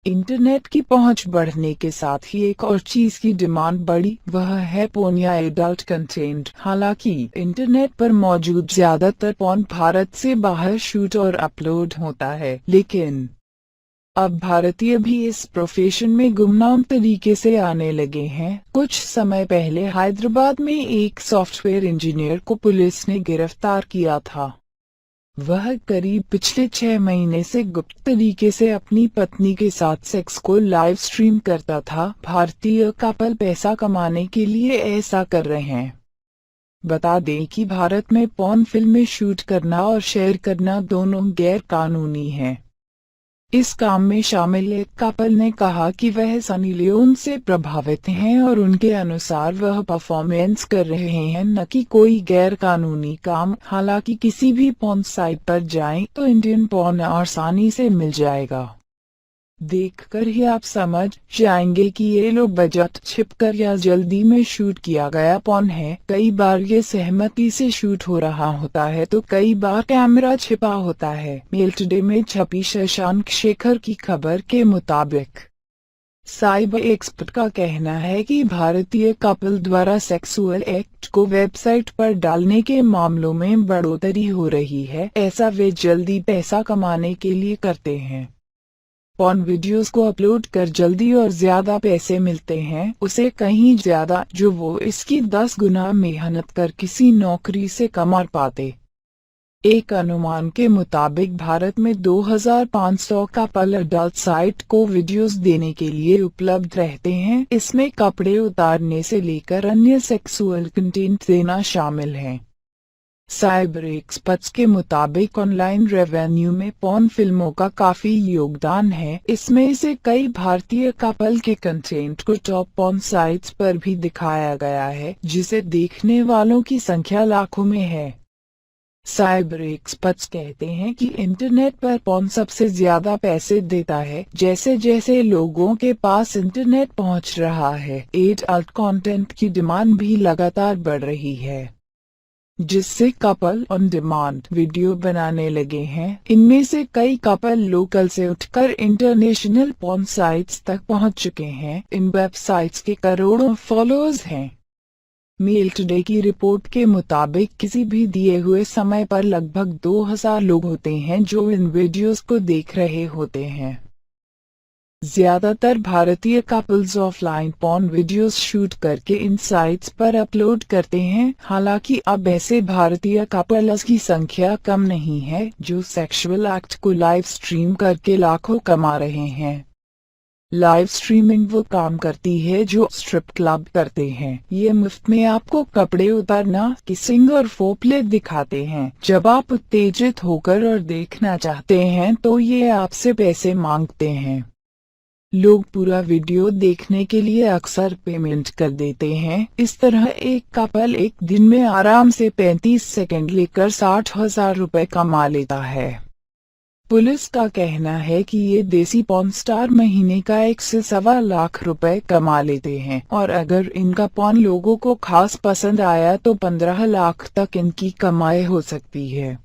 Internet की पहुंच बढ़ने के साथ ही एक और चीज की डिमांड बढ़ी, वह है पोर्न या एडल्ट कंटेंट। हालांकि इंटरनेट पर मौजूद ज्यादातर पोर्न भारत से बाहर शूट और अपलोड होता है, लेकिन अब भारतीय भी इस प्रोफेशन में गुमनाम तरीके से आने लगे हैं। कुछ समय पहले हैदराबाद में एक सॉफ्टवेयर इंजीनियर को पुलिस ने गिरफ्तार किया था। वह करीब पिछले 6 महीने से गुप्त तरीके से अपनी पत्नी के साथ सेक्स को लाइव स्ट्रीम करता था। भारतीय कपल पैसा कमाने के लिए ऐसा कर रहे हैं। बता दें कि भारत में पोर्न फिल्में शूट करना और शेयर करना दोनों गैर कानूनी हैं। इस काम में शामिल एक कपल ने कहा कि वह सनी लियोन से प्रभावित हैं और उनके अनुसार वह परफॉर्मेंस कर रहे हैं, न कि कोई गैर कानूनी काम। हालांकि किसी भी पोर्न साइट पर जाएं तो इंडियन पोर्न आसानी से मिल जाएगा। देखकर ही आप समझ जाएंगे कि ये लोग बजट छिपकर या जल्दी में शूट किया गया पोर्न है। कई बार ये सहमति से शूट हो रहा होता है तो कई बार कैमरा छिपा होता है। मेल टुडे में छपी शशांक शेखर की खबर के मुताबिक साइबर एक्सपर्ट का कहना है कि भारतीय कपल द्वारा सेक्सुअल एक्ट को वेबसाइट पर डालने के मामलों में बढ़ोतरी हो रही है। ऐसा वे जल्दी पैसा कमाने के लिए करते हैं। पोर्न वीडियोस को अपलोड कर जल्दी और ज्यादा पैसे मिलते हैं, उसे कहीं ज्यादा जो वो इसकी 10 गुना मेहनत कर किसी नौकरी से कमा पाते। एक अनुमान के मुताबिक भारत में 2500 कपल अडल्ट साइट को वीडियोस देने के लिए उपलब्ध रहते हैं। इसमें कपड़े उतारने से लेकर अन्य सेक्सुअल कंटेंट देना शामिल है। साइबर एक्सपर्ट्स के मुताबिक ऑनलाइन रेवेन्यू में पोर्न फिल्मों का काफी योगदान है। इसमें से कई भारतीय कपल के कंटेंट को टॉप पोर्न साइट्स पर भी दिखाया गया है, जिसे देखने वालों की संख्या लाखों में है। साइबर एक्सपर्ट्स कहते हैं कि इंटरनेट पर पोर्न सबसे ज्यादा पैसे देता है। जैसे जैसे लोगों के पास इंटरनेट पहुंच रहा है, एडल्ट कंटेंट की डिमांड भी लगातार बढ़ रही है, जिससे कपल ऑन डिमांड वीडियो बनाने लगे हैं। इनमें से कई कपल लोकल से उठकर इंटरनेशनल पोर्न साइट्स तक पहुंच चुके हैं। इन वेबसाइट्स के करोड़ों फॉलोअर्स हैं। मेल टुडे की रिपोर्ट के मुताबिक किसी भी दिए हुए समय पर लगभग 2000 लोग होते हैं जो इन वीडियोस को देख रहे होते हैं। ज्यादातर भारतीय couples offline porn videos shoot करके इन साइट्स पर अपलोड करते हैं। हालांकि अब ऐसे भारतीय कपल्स की संख्या कम नहीं है जो सेक्सुअल एक्ट को लाइव स्ट्रीम करके लाखों कमा रहे हैं। लाइव स्ट्रीमिंग वो काम करती है जो स्ट्रिप क्लब करते हैं। ये मुफ्त में आपको कपड़े उतारना, किसिंग और फोरप्ले दिखाते हैं। जब आप उत्तेजित होकर और देखना चाहते हैं तो ये आपसे पैसे मांगते हैं। लोग पूरा वीडियो देखने के लिए अक्सर पेमेंट कर देते हैं। इस तरह एक कपल एक दिन में आराम से 35 सेकंड लेकर 60,000 रुपए कमा लेता है। पुलिस का कहना है कि ये देसी पोर्न स्टार महीने का 1 से 1.25 लाख रुपए कमा लेते हैं और अगर इनका पोर्न लोगों को खास पसंद आया तो 15 लाख तक इनकी कमाई हो सकती है।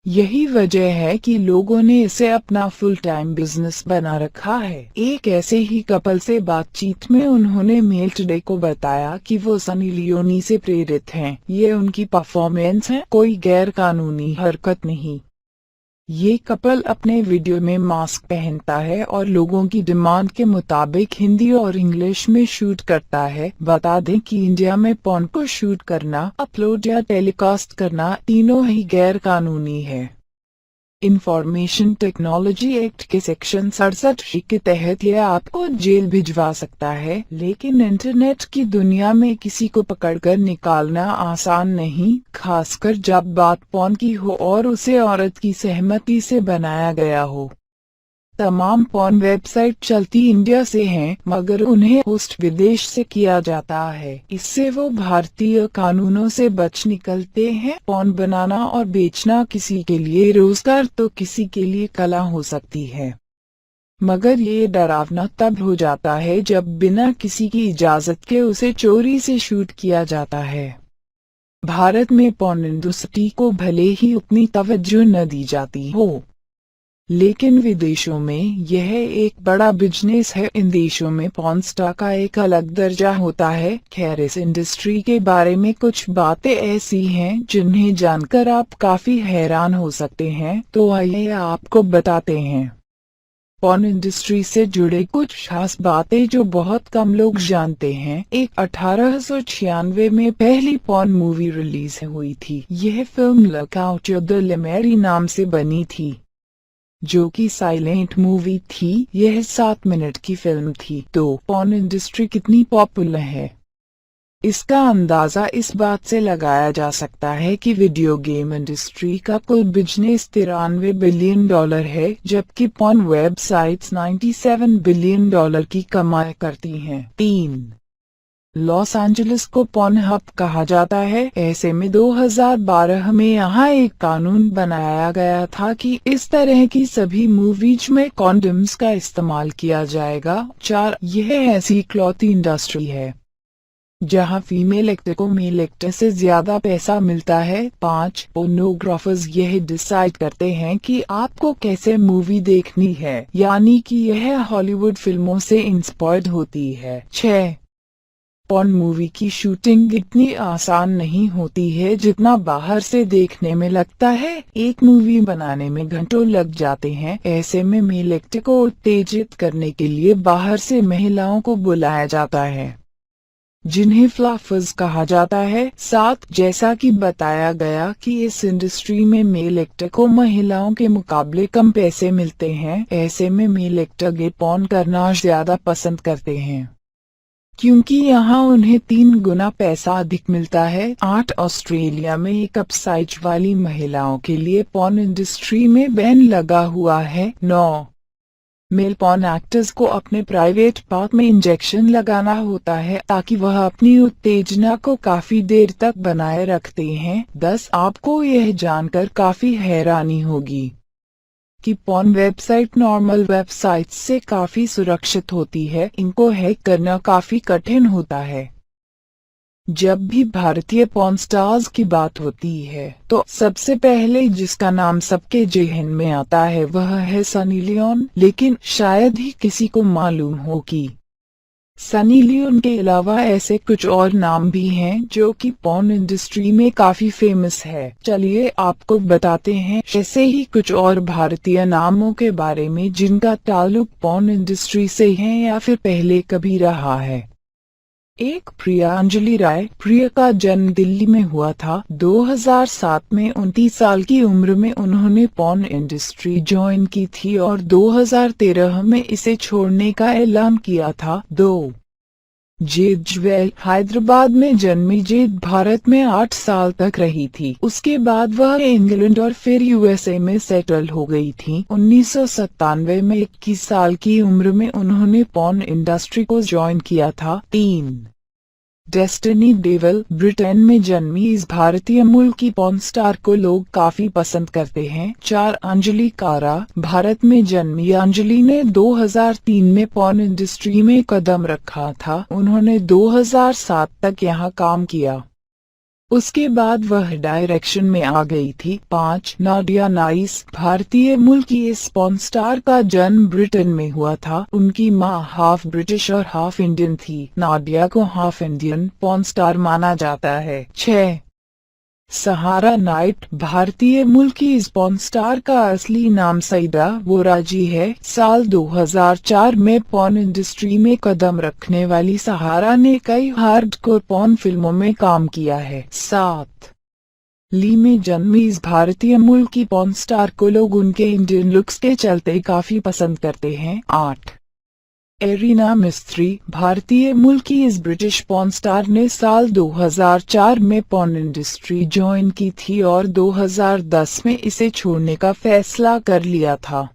यही वजह है कि लोगों ने इसे अपना फुल टाइम बिजनेस बना रखा है। एक ऐसे ही कपल से बातचीत में उन्होंने मेल टुडे को बताया कि वो सनी लियोनी से प्रेरित हैं। ये उनकी परफॉर्मेंस है, कोई गैर कानूनी हरकत नहीं। ये कपल अपने वीडियो में मास्क पहनता है और लोगों की डिमांड के मुताबिक हिंदी और इंग्लिश में शूट करता है। बता दें कि इंडिया में पोर्न को शूट करना, अपलोड या टेलीकास्ट करना तीनों ही गैर कानूनी है। इंफॉर्मेशन टेक्नोलॉजी एक्ट के सेक्शन 67 के तहत यह आपको जेल भिजवा सकता है, लेकिन इंटरनेट की दुनिया में किसी को पकड़कर निकालना आसान नहीं, खासकर जब बात पोर्न की हो और उसे औरत की सहमति से बनाया गया हो। तमाम पोर्न वेबसाइट चलती इंडिया से हैं, मगर उन्हें होस्ट विदेश से किया जाता है। इससे वो भारतीय कानूनों से बच निकलते हैं। पोर्न बनाना और बेचना किसी के लिए रोजगार तो किसी के लिए कला हो सकती है, मगर ये डरावना तब हो जाता है जब बिना किसी की इजाजत के उसे चोरी से शूट किया जाता है। भारत में पोर्न इंडस्ट्री को भले ही उतनी तवज्जो न दी जाती हो, लेकिन विदेशों में यह एक बड़ा बिजनेस है। इन देशों में पॉर्न स्टार का एक अलग दर्जा होता है। खैर, इस इंडस्ट्री के बारे में कुछ बातें ऐसी हैं जिन्हें जानकर आप काफी हैरान हो सकते हैं, तो आइए आपको बताते हैं। पॉर्न इंडस्ट्री से जुड़े कुछ खास बातें जो बहुत कम लोग जानते हैं। एक 1896 में पहली पॉर्न मूवी रिलीज हुई थी। यह फिल्म लुकआउट द लेमेरी नाम से बनी थी, जो कि साइलेंट मूवी थी। यह 7 मिनट की फिल्म थी। तो पॉर्न इंडस्ट्री कितनी पॉपुलर है, इसका अंदाजा इस बात से लगाया जा सकता है कि वीडियो गेम इंडस्ट्री का कुल बिजनेस $93 बिलियन है, जबकि पॉर्न वेबसाइट्स $97 बिलियन की कमाई करती हैं। 3. लॉस एंजलिस को पॉर्न हब कहा जाता है। ऐसे में 2012 में यहाँ एक कानून बनाया गया था कि इस तरह की सभी मूवीज में कॉन्डम्स का इस्तेमाल किया जाएगा। 4. यह ऐसी क्लॉथ इंडस्ट्री है जहां फीमेल एक्टर को मेल एक्टर से ज्यादा पैसा मिलता है। 5. पोर्नोग्राफर्स यह डिसाइड करते हैं कि आपको कैसे मूवी देखनी है, यानी कि यह हॉलीवुड फिल्मों से इंस्पायर्ड होती है। 6. पॉर्न मूवी की शूटिंग इतनी आसान नहीं होती है जितना बाहर से देखने में लगता है। एक मूवी बनाने में घंटों लग जाते हैं। ऐसे में मेल एक्टर को उत्तेजित करने के लिए बाहर से महिलाओं को बुलाया जाता है, जिन्हें फ्लाफर्स कहा जाता है। 7. जैसा कि बताया गया कि इस इंडस्ट्री में मेल एक्टर को महिलाओं के मुकाबले कम पैसे मिलते हैं। ऐसे में मेल एक्टर गे पॉर्न करना ज्यादा पसंद करते हैं, क्योंकि यहाँ उन्हें 3 गुना पैसा अधिक मिलता है। 8. ऑस्ट्रेलिया में एक अपसाइज वाली महिलाओं के लिए पॉर्न इंडस्ट्री में बैन लगा हुआ है। 9. मेल पॉर्न एक्टर्स को अपने प्राइवेट पार्ट में इंजेक्शन लगाना होता है ताकि वह अपनी उत्तेजना को काफी देर तक बनाए रखते हैं। 10. आपको यह जानकर काफी हैरानी होगी कि पॉर्न वेबसाइट नॉर्मल वेबसाइट से काफी सुरक्षित होती है। इनको हैक करना काफी कठिन होता है। जब भी भारतीय पॉर्न स्टार्स की बात होती है तो सबसे पहले जिसका नाम सबके जेहन में आता है वह है सनी लियोन। लेकिन शायद ही किसी को मालूम हो कि सनी लियोन के अलावा ऐसे कुछ और नाम भी हैं जो कि पॉर्न इंडस्ट्री में काफी फेमस है। चलिए आपको बताते हैं ऐसे ही कुछ और भारतीय नामों के बारे में जिनका ताल्लुक पॉर्न इंडस्ट्री से है या फिर पहले कभी रहा है। 1. प्रिया अंजलि राय। प्रिया का जन्म दिल्ली में हुआ था। 2007 में 29 साल की उम्र में उन्होंने पॉर्न इंडस्ट्री ज्वाइन की थी और 2013 में इसे छोड़ने का ऐलान किया था। 2. जेद ज्वेल। हैदराबाद में जन्मी जेद भारत में 8 साल तक रही थी। उसके बाद वह इंग्लैंड और फिर यूएसए में सेटल हो गई थी। 1997 में 21 साल की उम्र में उन्होंने पॉर्न इंडस्ट्री को ज्वाइन किया था। 3. Destiny devil. ब्रिटेन में जन्मी इस भारतीय मूल की पॉर्न स्टार को लोग काफी पसंद करते हैं। 4. अंजलि कारा। भारत में जन्मी अंजलि ने 2003 में पॉर्न इंडस्ट्री में कदम रखा था। उन्होंने 2007 तक यहाँ काम किया, उसके बाद वह डायरेक्शन में आ गई थी। 5. Nadia nice. भारतीय मूल की इस पॉर्न स्टार का जन्म ब्रिटेन में हुआ था। उनकी मां हाफ ब्रिटिश और हाफ इंडियन थी। नाडिया को हाफ इंडियन पॉर्न स्टार माना जाता है। 6. सहारा नाइट। भारतीय मूल की इस पॉर्न स्टार का असली नाम सईदा वोराजी है। साल 2004 में पॉर्न इंडस्ट्री में कदम रखने वाली सहारा ने कई हार्डकोर पॉर्न फिल्मों में काम किया है। 7. ली में जन्मी इस भारतीय मूल की पॉर्न स्टार को लोग उनके इंडियन लुक्स के चलते काफी पसंद करते हैं। 8. एरिना मिस्त्री। भारतीय मूल की इस ब्रिटिश पॉर्न स्टार ने साल 2004 में पॉर्न इंडस्ट्री ज्वाइन की थी और 2010 में इसे छोड़ने का फैसला कर लिया था।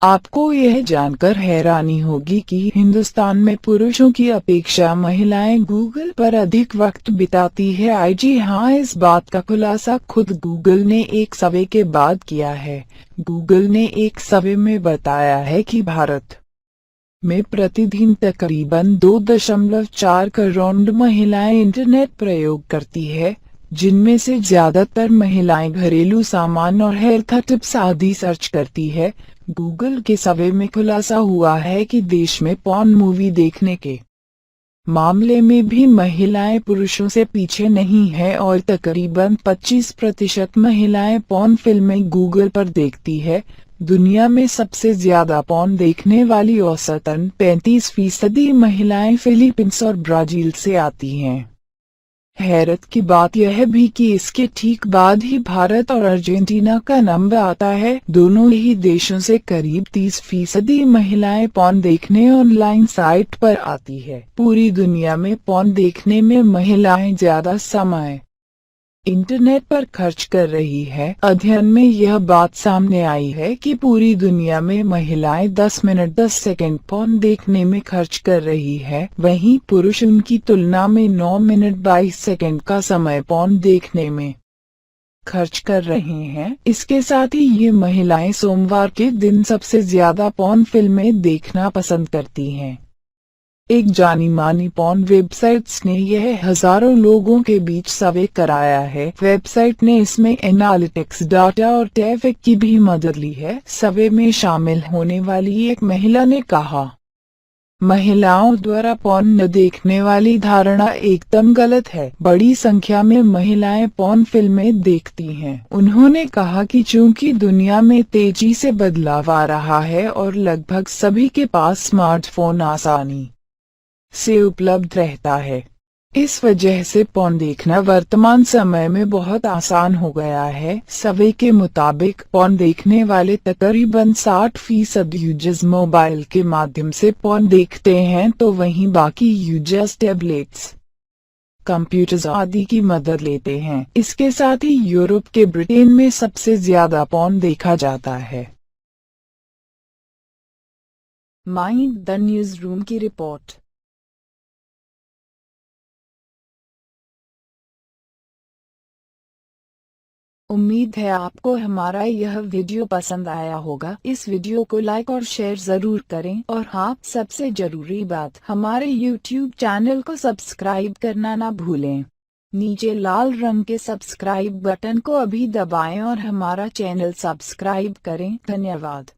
आपको यह जानकर हैरानी होगी कि हिंदुस्तान में पुरुषों की अपेक्षा महिलाएं गूगल पर अधिक वक्त बिताती है। जी हाँ, इस बात का खुलासा खुद गूगल ने एक सर्वे के बाद किया है। गूगल ने एक सर्वे में बताया है कि भारत में प्रतिदिन तकरीबन 2.4 करोड़ महिलाएं इंटरनेट प्रयोग करती है। जिनमें से ज्यादातर महिलाएं घरेलू सामान और हेल्थ टिप्स आदि सर्च करती है। गूगल के सर्वे में खुलासा हुआ है कि देश में पॉर्न मूवी देखने के मामले में भी महिलाएं पुरुषों से पीछे नहीं है और तकरीबन 25% महिलाएं पॉर्न फिल्में गूगल पर देखती है। दुनिया में सबसे ज्यादा पॉर्न देखने वाली औसतन 35% महिलाएं फिलीपींस और ब्राजील से आती हैं। हैरत की बात यह भी कि इसके ठीक बाद ही भारत और अर्जेंटीना का नंबर आता है। दोनों ही देशों से करीब 30% महिलाएं पॉर्न देखने ऑनलाइन साइट पर आती है। पूरी दुनिया में पॉर्न देखने में महिलाएं ज्यादा समय इंटरनेट पर खर्च कर रही है। अध्ययन में यह बात सामने आई है कि पूरी दुनिया में महिलाएं 10 मिनट 10 सेकंड पॉर्न देखने में खर्च कर रही है, वहीं पुरुष उनकी तुलना में 9 मिनट 22 सेकंड का समय पॉर्न देखने में खर्च कर रहे हैं। इसके साथ ही ये महिलाएं सोमवार के दिन सबसे ज्यादा पॉर्न फिल्में देखना पसंद करती हैं। एक जानी मानी पॉर्न वेबसाइट्स ने यह हजारों लोगों के बीच सर्वे कराया है। वेबसाइट ने इसमें एनालिटिक्स डाटा और ट्रैफिक की भी मदद ली है। सर्वे में शामिल होने वाली एक महिला ने कहा, महिलाओं द्वारा पॉर्न न देखने वाली धारणा एकदम गलत है। बड़ी संख्या में महिलाएं पॉर्न फिल्में देखती हैं। उन्होंने कहा कि चूंकि दुनिया में तेजी से बदलाव आ रहा है और लगभग सभी के पास स्मार्टफोन आसानी से उपलब्ध रहता है, इस वजह से पॉर्न देखना वर्तमान समय में बहुत आसान हो गया है। सर्वे के मुताबिक पॉर्न देखने वाले तकरीबन 60% यूजर्स मोबाइल के माध्यम से पॉर्न देखते हैं, तो वहीं बाकी यूजर्स टैबलेट्स, कंप्यूटर्स आदि की मदद लेते हैं। इसके साथ ही यूरोप के ब्रिटेन में सबसे ज्यादा पॉर्न देखा जाता है। माइंड द न्यूज रूम की रिपोर्ट। उम्मीद है आपको हमारा यह वीडियो पसंद आया होगा। इस वीडियो को लाइक और शेयर जरूर करें और हाँ, सबसे जरूरी बात, हमारे YouTube चैनल को सब्सक्राइब करना ना भूलें। नीचे लाल रंग के सब्सक्राइब बटन को अभी दबाएं और हमारा चैनल सब्सक्राइब करें। धन्यवाद।